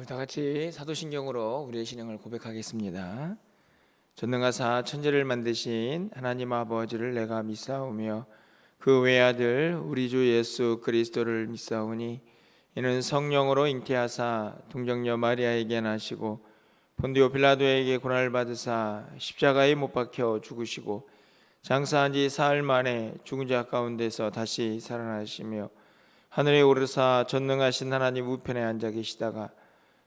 우리 다 같이 사도신경으로 우리의 신앙을 고백하겠습니다. 전능하사 천지를 만드신 하나님 아버지를 내가 믿사오며 그 외아들 우리 주 예수 그리스도를 믿사오니 이는 성령으로 잉태하사 동정녀 마리아에게 나시고 본디오 빌라도에게 고난을 받으사 십자가에 못 박혀 죽으시고 장사한 지 사흘 만에 죽은 자 가운데서 다시 살아나시며 하늘에 오르사 전능하신 하나님 우편에 앉아 계시다가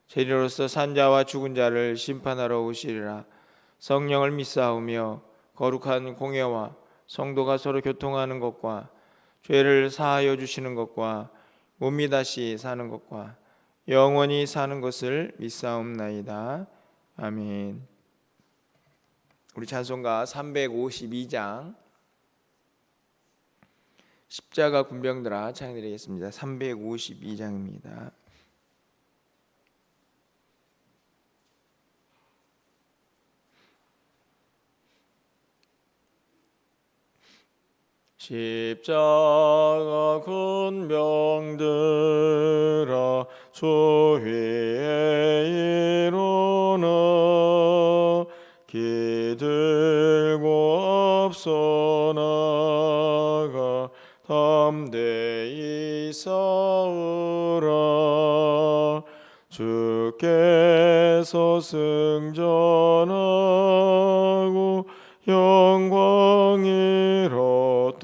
죄인으로서 산 자와 죽은 자를 심판하러 오시리라. 성령을 믿사오며 거룩한 공예와 성도가 서로 교통하는 것과 죄를 사하여 주시는 것과 몸이 다시 사는 것과 영원히 사는 것을 믿사옵나이다. 아멘. 우리 찬송가 352장 십자가 군병들아 찬양드리겠습니다. 352장입니다. 십자가 군병들아 주 위에 일어나 기들고 앞서 나가 담대히 싸우라. 주께서 승전하고 영광이 이렇도록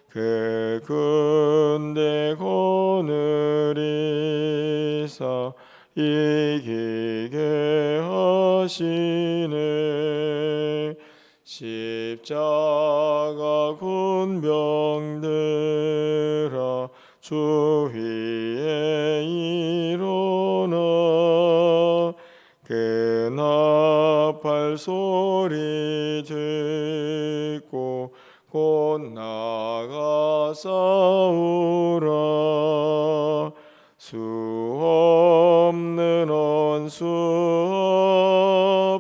그 군대 거느리사 이기게 하시네. 십자가 군병들아 주 위에 일어나 그 나팔 소리 듣고 곧 나가 싸우라. 수 없는 원수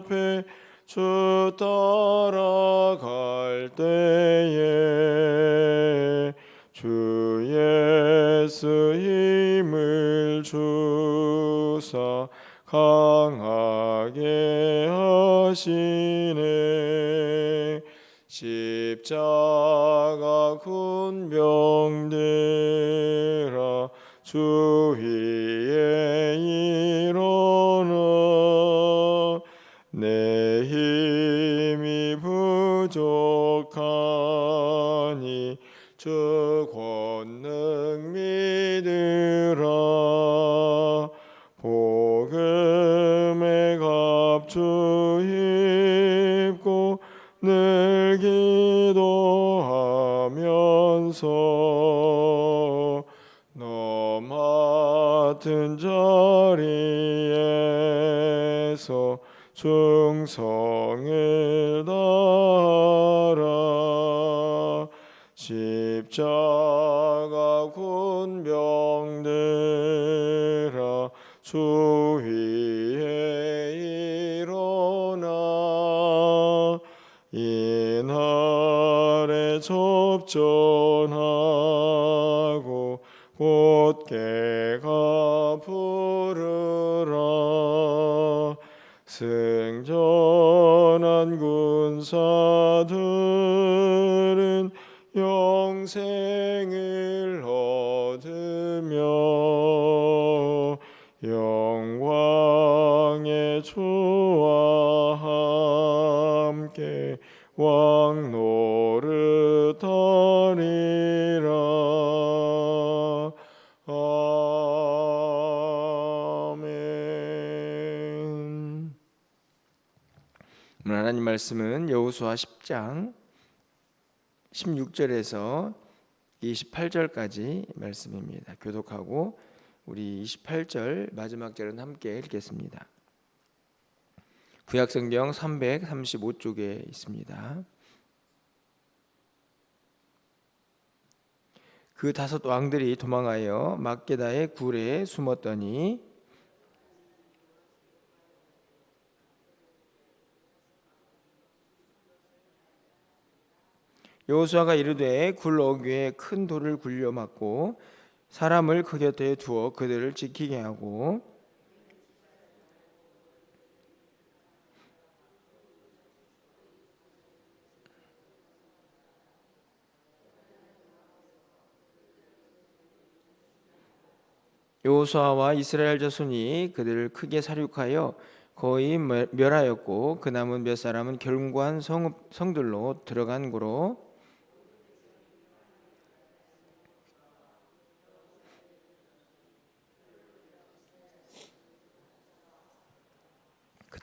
앞에 주 따라갈 때에 주 예수 힘을 주사 강하게 하시네. 십자가 군병들아 주 위에 일어나 내 힘이 부족하니 주 권능 믿으라. 복음의 갑주 입고 늘 기도하면서 너 맡은 자리에서 충성을 다하라. 십자가 군병들아 주 위에 일어나 이날에 접전하고 곧게가 부르라. 승전한 군사들은 영생을 얻으며 영광의 주와 함께 왕 노릇하리라. 아멘. 오늘 하나님 말씀은 여호수아 10장 16절에서 28절까지 말씀입니다. 교독하고 우리 28절 마지막 절은 함께 읽겠습니다. 구약성경 335쪽에 있습니다. 그 다섯 왕들이 도망하여 막게다의 굴에 숨었더니 여호수아가 이르되 굴 어귀에 큰 돌을 굴려 막고 사람을 그 곁에 두어 그들을 지키게 하고 여호수아와 이스라엘 자손이 그들을 크게 살육하여 거의 멸하였고 그 남은 몇 사람은 견고한 성들로 들어간 고로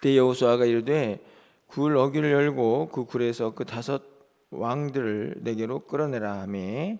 그때 여호수아가 이르되 굴 어귀를 열고 그 굴에서 그 5 왕들을 내게로 끌어내라 하매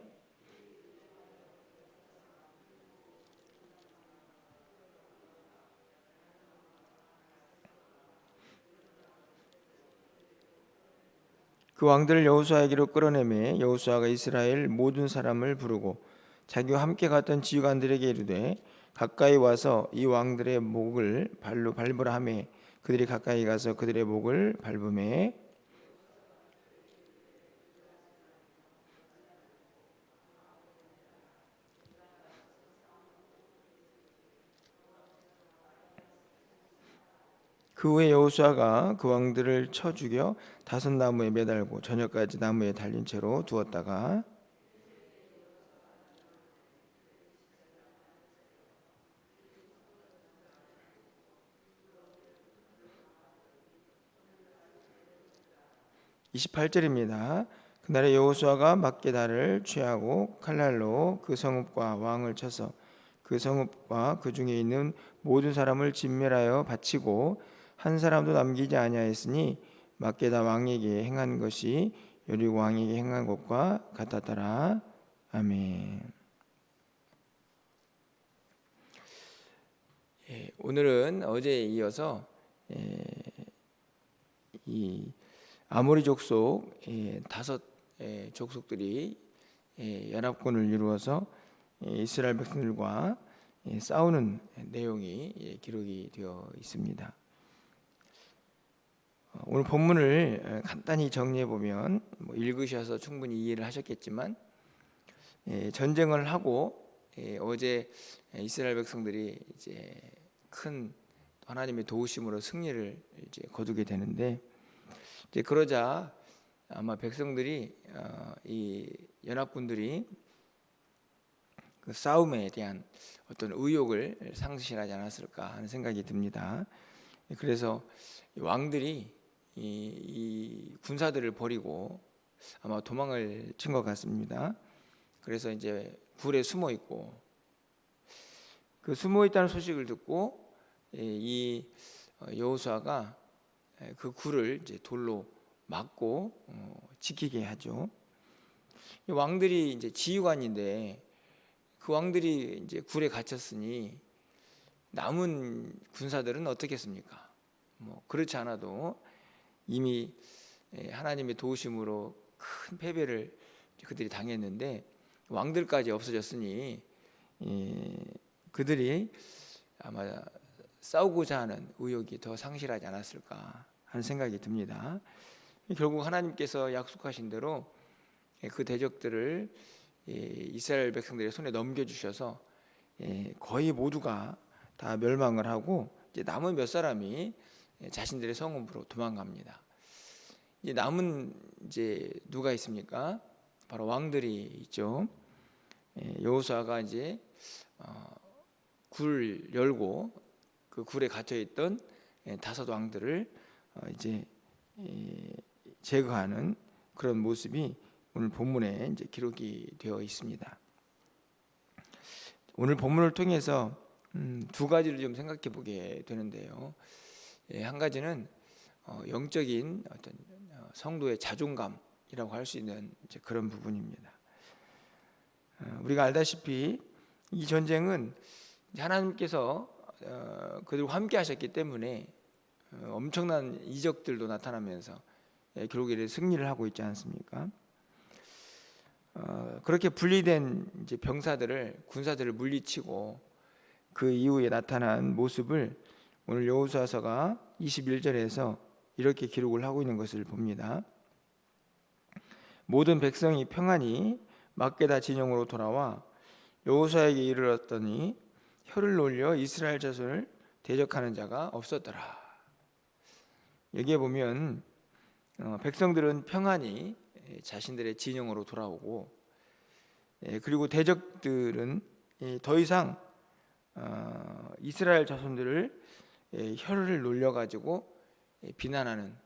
그 왕들을 여호수아에게로 끌어내매 여호수아가 이스라엘 모든 사람을 부르고 자기와 함께 갔던 지휘관들에게 이르되 가까이 와서 이 왕들의 목을 발로 밟으라 하매 그들이 가까이 가서 그들의 목을 밟으매 그 후에 여호수아가 그 왕들을 쳐 죽여 5 나무에 매달고 저녁까지 나무에 달린 채로 두었다가 28절입니다. 그날에 여호수아가 막게다를 취하고 칼날로 그 성읍과 왕을 쳐서 그 성읍과 그 중에 있는 모든 사람을 진멸하여 바치고 한 사람도 남기지 아니하였으니 막게다 왕에게 행한 것이 여리고 왕에게 행한 것과 같았더라. 아멘. 오늘은 어제에 이어서 이 아모리 족속 5 족속들이 연합군을 이루어서 이스라엘 백성들과 싸우는 내용이 기록이 되어 있습니다. 오늘 본문을 간단히 정리해 보면 읽으셔서 충분히 이해를 하셨겠지만 전쟁을 하고 어제 이스라엘 백성들이 이제 큰 하나님의 도우심으로 승리를 이제 거두게 되는데 이제 그러자 아마 백성들이 이 연합군들이 그 싸움에 대한 어떤 의욕을 상실하지 않았을까 하는 생각이 듭니다. 그래서 왕들이 이 군사들을 버리고 아마 도망을 친 것 같습니다. 그래서 이제 굴에 숨어 있고 그 숨어 있다는 소식을 듣고 이 여호수아가 그 굴을 이제 돌로 막고 지키게 하죠. 왕들이 이제 지휘관인데 그 왕들이 이제 굴에 갇혔으니 남은 군사들은 어떻겠습니까? 그렇지 않아도 이미 하나님의 도우심으로 큰 패배를 그들이 당했는데 왕들까지 없어졌으니 그들이 아마 싸우고자 하는 의욕이 더 상실하지 않았을까 하는 생각이 듭니다. 결국 하나님께서 약속하신 대로 그 대적들을 이스라엘 백성들의 손에 넘겨주셔서 거의 모두가 다 멸망을 하고 이제 남은 몇 사람이 자신들의 성읍으로 도망갑니다. 이제 남은 이제 누가 있습니까? 바로 왕들이 있죠. 여호수아가 이제 굴 열고 그 굴에 갇혀 있던 5 왕들을 이제 제거하는 그런 모습이 오늘 본문에 이제 기록이 되어 있습니다. 오늘 본문을 통해서 2 가지를 좀 생각해 보게 되는데요. 한 가지는 영적인 어떤 성도의 자존감이라고 할 수 있는 이제 그런 부분입니다. 우리가 알다시피 이 전쟁은 하나님께서 그들과 함께 하셨기 때문에 엄청난 이적들도 나타나면서 결국에 승리를 하고 있지 않습니까? 그렇게 분리된 이제 군사들을 물리치고 그 이후에 나타난 모습을 오늘 여호수아서가 21절에서 이렇게 기록을 하고 있는 것을 봅니다. 모든 백성이 평안히 막게다 진영으로 돌아와 여호수아에게 이르렀더니 혀를 놀려 이스라엘 자손을 대적하는 자가 없었더라. 여기에 보면 백성들은 평안히 자신들의 진영으로 돌아오고, 그리고 대적들은 더 이상 이스라엘 자손들을 혀를 놀려가지고 비난하는,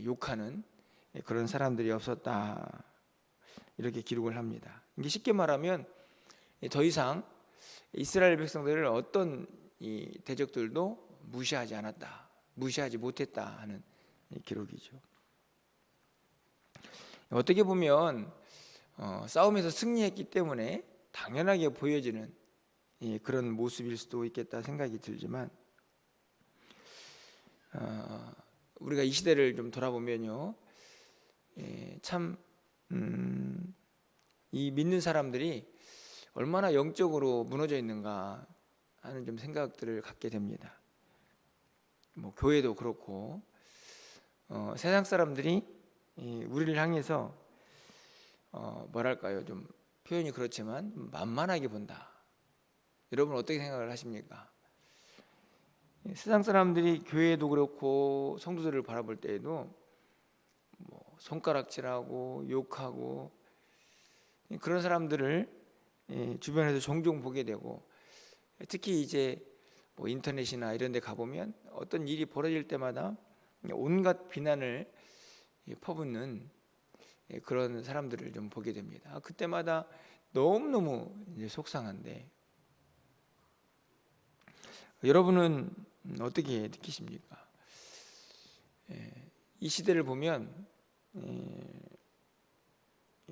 욕하는 그런 사람들이 없었다, 이렇게 기록을 합니다. 이게 쉽게 말하면 더 이상 이스라엘 백성들을 어떤 이 대적들도 무시하지 않았다, 무시하지 못했다 하는 기록이죠. 어떻게 보면 싸움에서 승리했기 때문에 당연하게 보여지는 그런 모습일 수도 있겠다 생각이 들지만, 우리가 이 시대를 좀 돌아보면요, 참 이 믿는 사람들이 얼마나 영적으로 무너져 있는가 하는 좀 생각들을 갖게 됩니다. 뭐 교회도 그렇고, 세상 사람들이 우리를 향해서 뭐랄까요, 좀 표현이 그렇지만 만만하게 본다. 여러분 어떻게 생각을 하십니까? 세상 사람들이 교회도 그렇고 성도들을 바라볼 때에도 뭐 손가락질하고 욕하고, 그런 사람들을 주변에서 종종 보게 되고, 특히 이제 뭐 인터넷이나 이런 데 가보면 어떤 일이 벌어질 때마다 온갖 비난을 퍼붓는 그런 사람들을 좀 보게 됩니다. 그때마다 너무너무 속상한데, 여러분은 어떻게 느끼십니까? 이 시대를 보면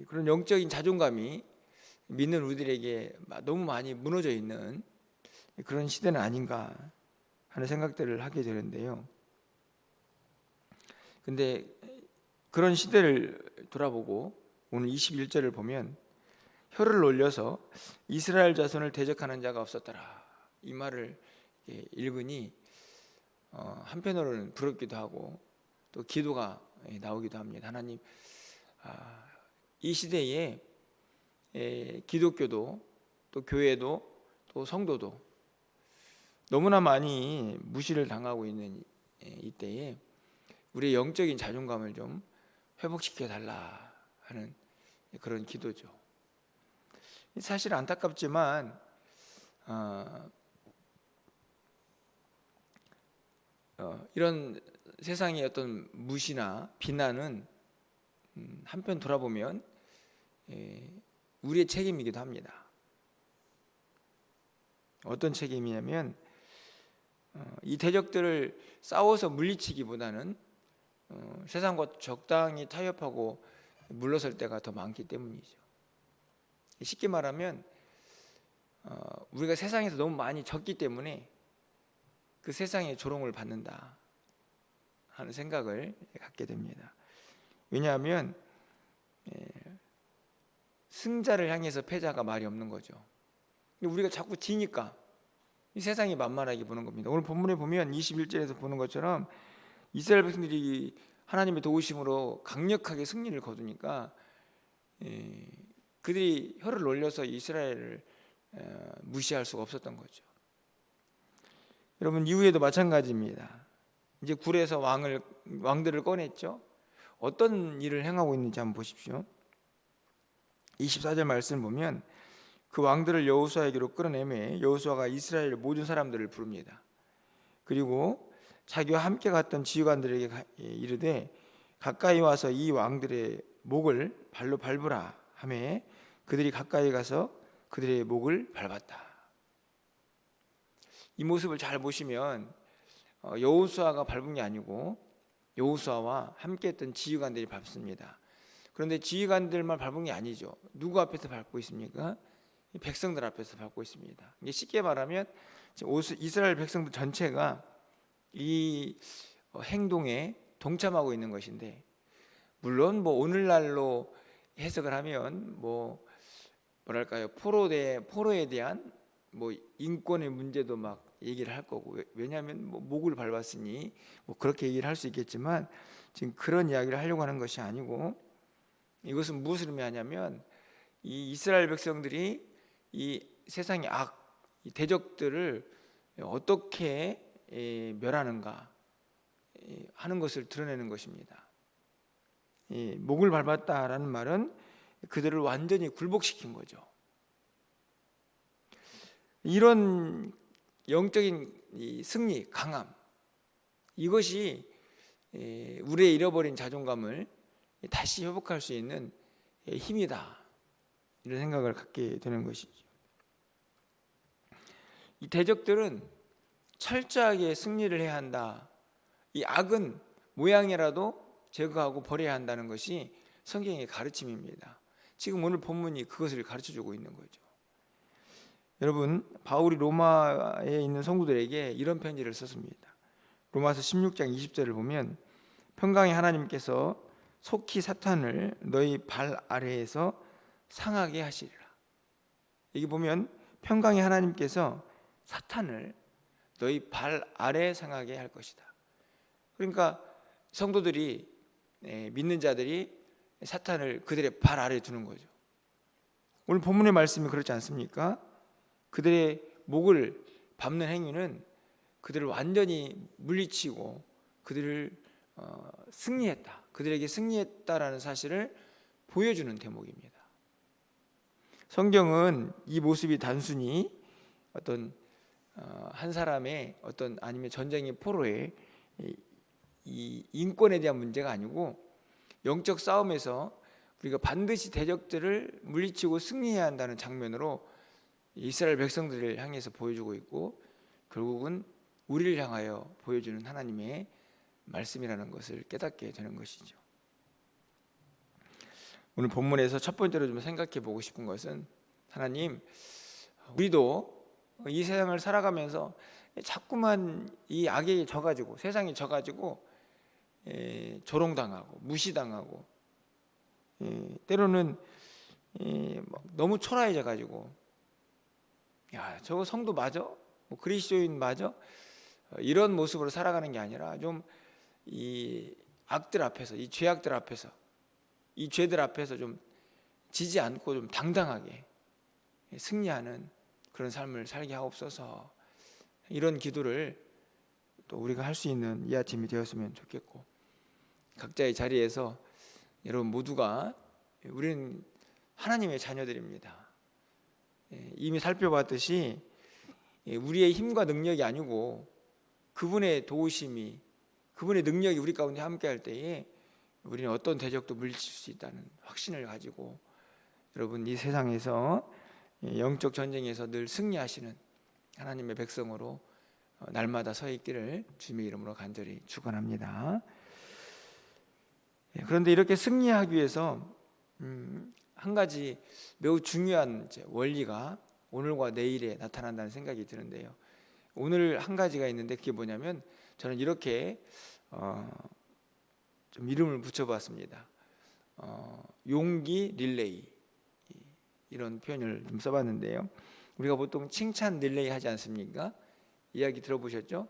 그런 영적인 자존감이 믿는 우리들에게 너무 많이 무너져 있는 그런 시대는 아닌가 하는 생각들을 하게 되는데요. 근데 그런 시대를 돌아보고 오늘 21절을 보면 혀를 놀려서 이스라엘 자손을 대적하는 자가 없었더라, 이 말을 읽으니 한편으로는 부럽기도 하고 또 기도가 나오기도 합니다. 하나님, 이 시대에 기독교도 또 교회도 또 성도도 너무나 많이 무시를 당하고 있는 이때에 우리의 영적인 자존감을 좀 회복시켜 달라 하는 그런 기도죠. 사실 안타깝지만 이런 세상의 어떤 무시나 비난은 한편 돌아보면 우리의 책임이기도 합니다. 어떤 책임이냐면 이 대적들을 싸워서 물리치기보다는 세상과 적당히 타협하고 물러설 때가 더 많기 때문이죠. 쉽게 말하면 우리가 세상에서 너무 많이 졌기 때문에 그 세상의 조롱을 받는다 하는 생각을 갖게 됩니다. 왜냐하면 승자를 향해서 패자가 말이 없는 거죠. 우리가 자꾸 지니까 이 세상이 만만하게 보는 겁니다. 오늘 본문에 보면 21절에서 보는 것처럼 이스라엘 백성들이 하나님의 도우심으로 강력하게 승리를 거두니까 그들이 혀를 놀려서 이스라엘을 무시할 수가 없었던 거죠. 여러분, 이후에도 마찬가지입니다. 이제 굴에서 왕들을 꺼냈죠. 어떤 일을 행하고 있는지 한번 보십시오. 24절 말씀을 보면 그 왕들을 여호수아에게로 끌어내매 여호수아가 이스라엘 모든 사람들을 부릅니다. 그리고 자기와 함께 갔던 지휘관들에게 이르되 가까이 와서 이 왕들의 목을 발로 밟으라 하매 그들이 가까이 가서 그들의 목을 밟았다. 이 모습을 잘 보시면 여호수아가 밟은 게 아니고 여호수아와 함께했던 지휘관들이 밟습니다. 그런데 지휘관들만 밟은 게 아니죠. 누구 앞에서 밟고 있습니까? 백성들 앞에서 밟고 있습니다. 이게 쉽게 말하면 이스라엘 백성들 전체가 이 행동에 동참하고 있는 것인데, 물론 뭐 오늘날로 해석을 하면 뭐랄까요, 포로에 대한 뭐 인권의 문제도 막 얘기를 할 거고, 왜냐하면 뭐 목을 밟았으니 뭐 그렇게 얘기를 할 수 있겠지만 지금 그런 이야기를 하려고 하는 것이 아니고, 이것은 무엇을 의미하냐면 이 이스라엘 백성들이 이 세상의 이 대적들을 어떻게 멸하는가 하는 것을 드러내는 것입니다. 목을 밟았다라는 말은 그들을 완전히 굴복시킨 거죠. 이런 영적인 이 승리, 강함, 이것이 우리의 잃어버린 자존감을 다시 회복할 수 있는 힘이다, 이런 생각을 갖게 되는 것이죠. 이 대적들은 철저하게 승리를 해야 한다. 이 악은 모양이라도 제거하고 버려야 한다는 것이 성경의 가르침입니다. 지금 오늘 본문이 그것을 가르쳐주고 있는 거죠. 여러분, 바울이 로마에 있는 성도들에게 이런 편지를 썼습니다. 로마서 16장 20절을 보면 평강의 하나님께서 속히 사탄을 너희 발 아래에서 상하게 하시리라. 여기 보면 평강의 하나님께서 사탄을 너희 발 아래에 상하게 할 것이다. 그러니까 성도들이, 믿는 자들이 사탄을 그들의 발 아래에 두는 거죠. 오늘 본문의 말씀이 그렇지 않습니까? 그들의 목을 밟는 행위는 그들을 완전히 물리치고 그들을 승리했다, 그들에게 승리했다라는 사실을 보여주는 대목입니다. 성경은 이 모습이 단순히 어떤 한 사람의 어떤 아니면 전쟁의 포로의 이 인권에 대한 문제가 아니고 영적 싸움에서 우리가 반드시 대적들을 물리치고 승리해야 한다는 장면으로 이스라엘 백성들을 향해서 보여주고 있고, 결국은 우리를 향하여 보여주는 하나님의 말씀이라는 것을 깨닫게 되는 것이죠. 오늘 본문에서 첫 번째로 좀 생각해 보고 싶은 것은, 하나님, 우리도 이 세상을 살아가면서 자꾸만 이 악에 져가지고, 세상에 져가지고 조롱당하고 무시당하고, 때로는 너무 초라해져가지고, 야, 저거 성도 맞아? 뭐 그리스도인 맞아? 이런 모습으로 살아가는 게 아니라 좀 이 악들 앞에서, 이 죄악들 앞에서, 이 죄들 앞에서 좀 지지 않고 좀 당당하게 승리하는 그런 삶을 살게 하옵소서. 이런 기도를 또 우리가 할 수 있는 이 아침이 되었으면 좋겠고, 각자의 자리에서 여러분 모두가 우리는 하나님의 자녀들입니다. 이미 살펴봤듯이 우리의 힘과 능력이 아니고 그분의 도우심이, 그분의 능력이 우리 가운데 함께할 때에 우리는 어떤 대적도 물리칠 수 있다는 확신을 가지고, 여러분 이 세상에서 영적 전쟁에서 늘 승리하시는 하나님의 백성으로 날마다 서 있기를 주님의 이름으로 간절히 축원합니다. 그런데 이렇게 승리하기 위해서 한 가지 매우 중요한 원리가 오늘과 내일에 나타난다는 생각이 드는데요. 오늘 한 가지가 있는데 그게 뭐냐면, 저는 이렇게 좀 이름을 붙여봤습니다. 용기 릴레이, 이런 표현을 좀 써봤는데요. 우리가 보통 칭찬 릴레이 하지 않습니까? 이야기 들어보셨죠?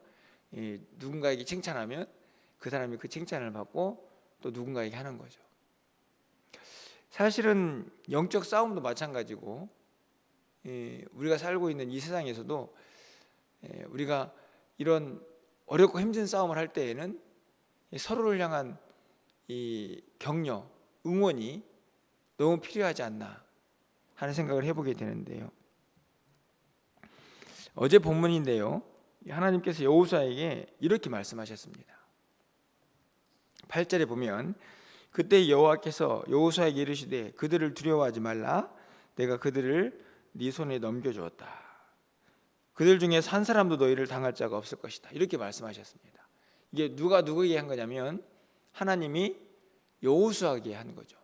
누군가에게 칭찬하면 그 사람이 그 칭찬을 받고 또 누군가에게 하는 거죠. 사실은 영적 싸움도 마찬가지고, 우리가 살고 있는 이 세상에서도 우리가 이런 어렵고 힘든 싸움을 할 때에는 서로를 향한 이 격려, 응원이 너무 필요하지 않나 하는 생각을 해보게 되는데요. 어제 본문인데요, 하나님께서 여호수아에게 이렇게 말씀하셨습니다. 8절에 보면, 그때 여호와께서 여호수아에게 이르시되 그들을 두려워하지 말라. 내가 그들을 네 손에 넘겨주었다. 그들 중에 한 사람도 너희를 당할 자가 없을 것이다. 이렇게 말씀하셨습니다. 이게 누가 누구에게 한 거냐면 하나님이 여호수아에게 한 거죠.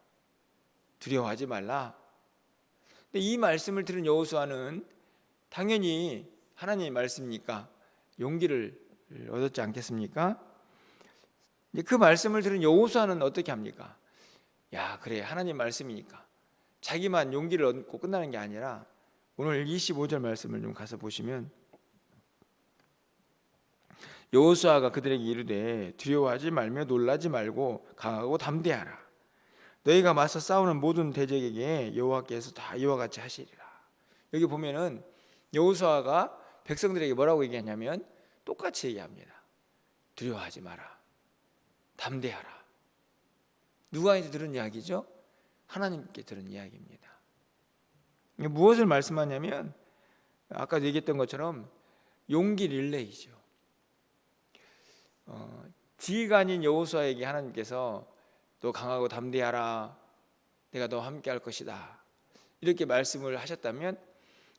두려워하지 말라. 근데 이 말씀을 들은 여호수아는 당연히 하나님의 말씀이니까 용기를 얻었지 않겠습니까? 그 말씀을 들은 여호수아는 어떻게 합니까? 야, 그래, 하나님 말씀이니까 자기만 용기를 얻고 끝나는 게 아니라, 오늘 25절 말씀을 좀 가서 보시면, 여호수아가 그들에게 이르되 두려워하지 말며 놀라지 말고 강하고 담대하라. 너희가 맞서 싸우는 모든 대적에게 여호와께서 다 이와 같이 하시리라. 여기 보면은 여호수아가 백성들에게 뭐라고 얘기하냐면 똑같이 얘기합니다. 두려워하지 마라. 담대하라. 누구한테 들은 이야기죠? 하나님께 들은 이야기입니다. 무엇을 말씀하냐면 아까 얘기했던 것처럼 용기 릴레이죠. 지휘관인 여호수아에게 하나님께서 너 강하고 담대하라. 내가 너와 함께 할 것이다. 이렇게 말씀을 하셨다면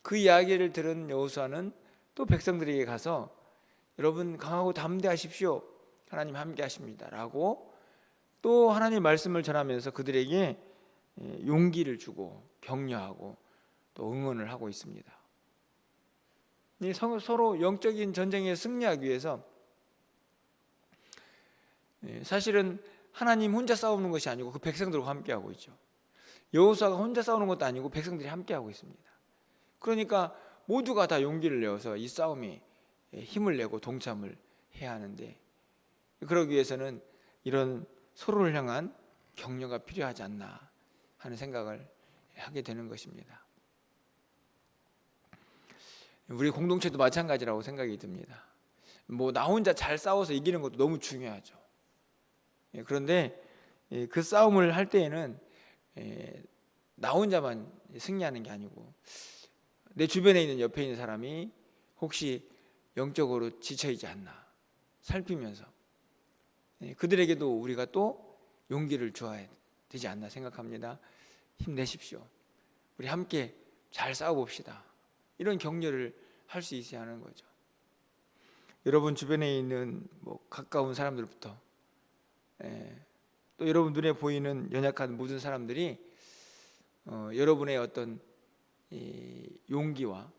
그 이야기를 들은 여호수아는 또 백성들에게 가서 여러분 강하고 담대하십시오. 하나님 함께 하십니다. 라고 또 하나님 말씀을 전하면서 그들에게 용기를 주고 격려하고 또 응원을 하고 있습니다. 서로 영적인 전쟁에 승리하기 위해서 사실은 하나님 혼자 싸우는 것이 아니고 그 백성들과 함께하고 있죠. 여호수아가 혼자 싸우는 것도 아니고 백성들이 함께하고 있습니다. 그러니까 모두가 다 용기를 내어서 이 싸움에 힘을 내고 동참을 해야 하는데 그러기 위해서는 이런 서로를 향한 격려가 필요하지 않나 하는 생각을 하게 되는 것입니다. 우리 공동체도 마찬가지라고 생각이 듭니다. 나 혼자 잘 싸워서 이기는 것도 너무 중요하죠. 그런데 그 싸움을 할 때에는 나 혼자만 승리하는 게 아니고 내 주변에 있는 옆에 있는 사람이 혹시 영적으로 지쳐있지 않나 살피면서 그들에게도 우리가 또 용기를 주어야 되지 않나 생각합니다. 힘내십시오. 우리 함께 잘 싸워봅시다. 이런 격려를 할 수 있어야 하는 거죠. 여러분 주변에 있는 가까운 사람들부터 또 여러분 눈에 보이는 연약한 모든 사람들이 여러분의 어떤 용기와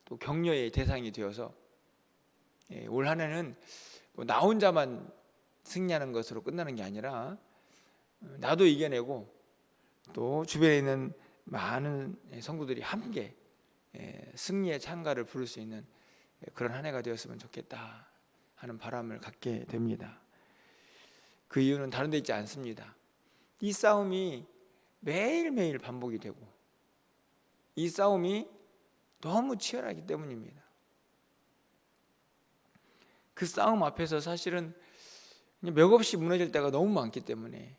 또 격려의 대상이 되어서 올 한 해는 나 혼자만 승리하는 것으로 끝나는 게 아니라 나도 이겨내고 또 주변에 있는 많은 성도들이 함께 승리의 찬가를 부를 수 있는 그런 한 해가 되었으면 좋겠다 하는 바람을 갖게 됩니다. 그 이유는 다른 데 있지 않습니다. 이 싸움이 매일매일 반복이 되고 이 싸움이 너무 치열하기 때문입니다. 그 싸움 앞에서 사실은 맥없이 무너질 때가 너무 많기 때문에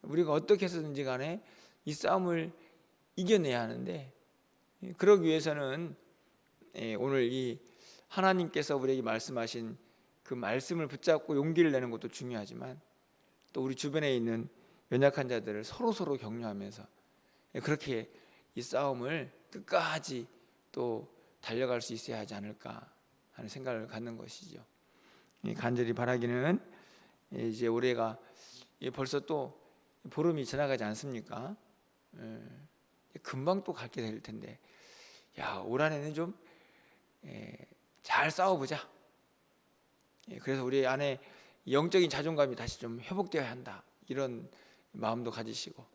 우리가 어떻게 해서든지 간에 이 싸움을 이겨내야 하는데 그러기 위해서는 오늘 이 하나님께서 우리에게 말씀하신 그 말씀을 붙잡고 용기를 내는 것도 중요하지만 또 우리 주변에 있는 연약한 자들을 서로 격려하면서 그렇게 이 싸움을 끝까지 또 달려갈 수 있어야 하지 않을까 하는 생각을 갖는 것이죠. 간절히 바라기는 이제 올해가 벌써 또 보름이 지나가지 않습니까? 금방 또 갖게 될 텐데 올 한해는 좀 잘 싸워보자. 그래서 우리 안에 영적인 자존감이 다시 좀 회복되어야 한다 이런 마음도 가지시고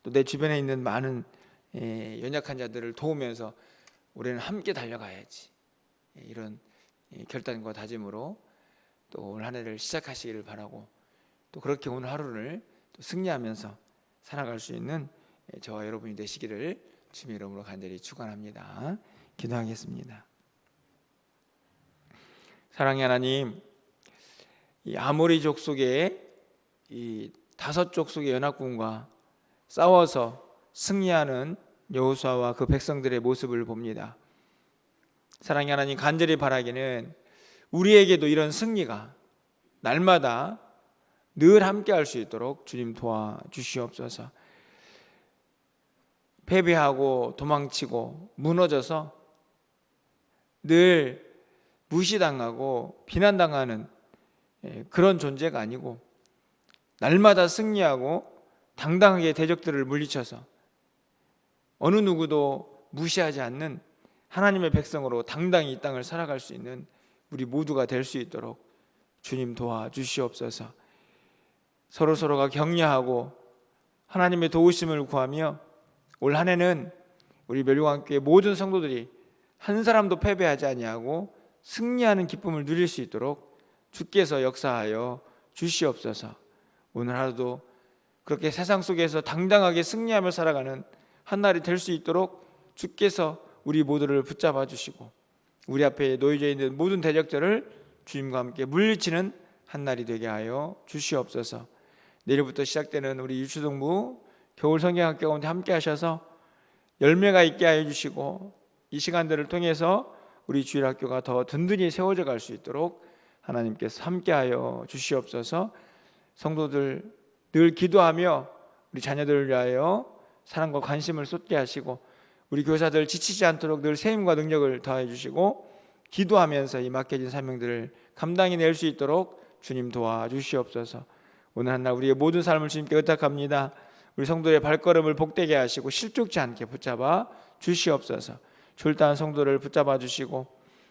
또 내 주변에 있는 많은 연약한 자들을 도우면서 올해는 함께 달려가야지 이런 결단과 다짐으로 또 오늘 한 해를 시작하시기를 바라고 또 그렇게 오늘 하루를 또 승리하면서 살아갈 수 있는 저와 여러분이 되시기를 주님의 이름으로 간절히 축원합니다. 기도하겠습니다. 사랑의 하나님, 이 아모리 족속의 이 5족속의 연합군과 싸워서 승리하는 여호수아와 그 백성들의 모습을 봅니다. 사랑의 하나님, 간절히 바라기는 우리에게도 이런 승리가 날마다 늘 함께 할 수 있도록 주님 도와주시옵소서. 패배하고 도망치고 무너져서 늘 무시당하고 비난당하는 그런 존재가 아니고 날마다 승리하고 당당하게 대적들을 물리쳐서 어느 누구도 무시하지 않는 하나님의 백성으로 당당히 이 땅을 살아갈 수 있는 우리 모두가 될 수 있도록 주님 도와주시옵소서. 서로가 격려하고 하나님의 도우심을 구하며 올 한 해는 우리 멸류관교회 모든 성도들이 한 사람도 패배하지 아니하고 승리하는 기쁨을 누릴 수 있도록 주께서 역사하여 주시옵소서. 오늘 하루도 그렇게 세상 속에서 당당하게 승리하며 살아가는 한 날이 될 수 있도록 주께서 우리 모두를 붙잡아 주시고 우리 앞에 놓여져 있는 모든 대적들을 주님과 함께 물리치는 한 날이 되게 하여 주시옵소서. 내일부터 시작되는 우리 유초동부 겨울 성경학교 가운데 함께 하셔서 열매가 있게 하여 주시고 이 시간들을 통해서 우리 주일학교가 더 든든히 세워져 갈 수 있도록 하나님께서 함께하여 주시옵소서. 성도들 늘 기도하며 우리 자녀들을 위하여 사랑과 관심을 쏟게 하시고 우리 교사들 지치지 않도록 늘 세임과 능력을 더해 주시고 기도하면서 이 맡겨진 사명들을 감당해 낼 수 있도록 주님 도와주시옵소서. 오늘 한날 우리의 모든 삶을 주님께 의탁합니다. 우리 성도의 발걸음을 복되게 하시고 실족지 않게 붙잡아 주시옵소서. 졸다한 성도를 붙잡아 주시고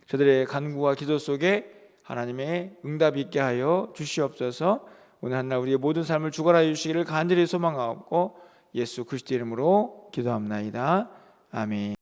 저들의 간구와 기도 속에 하나님의 응답이 있게 하여 주시옵소서. 오늘 한날 우리의 모든 삶을 주관하여 주시기를 간절히 소망하옵고 예수 그리스도 이름으로 기도합나이다. 아멘.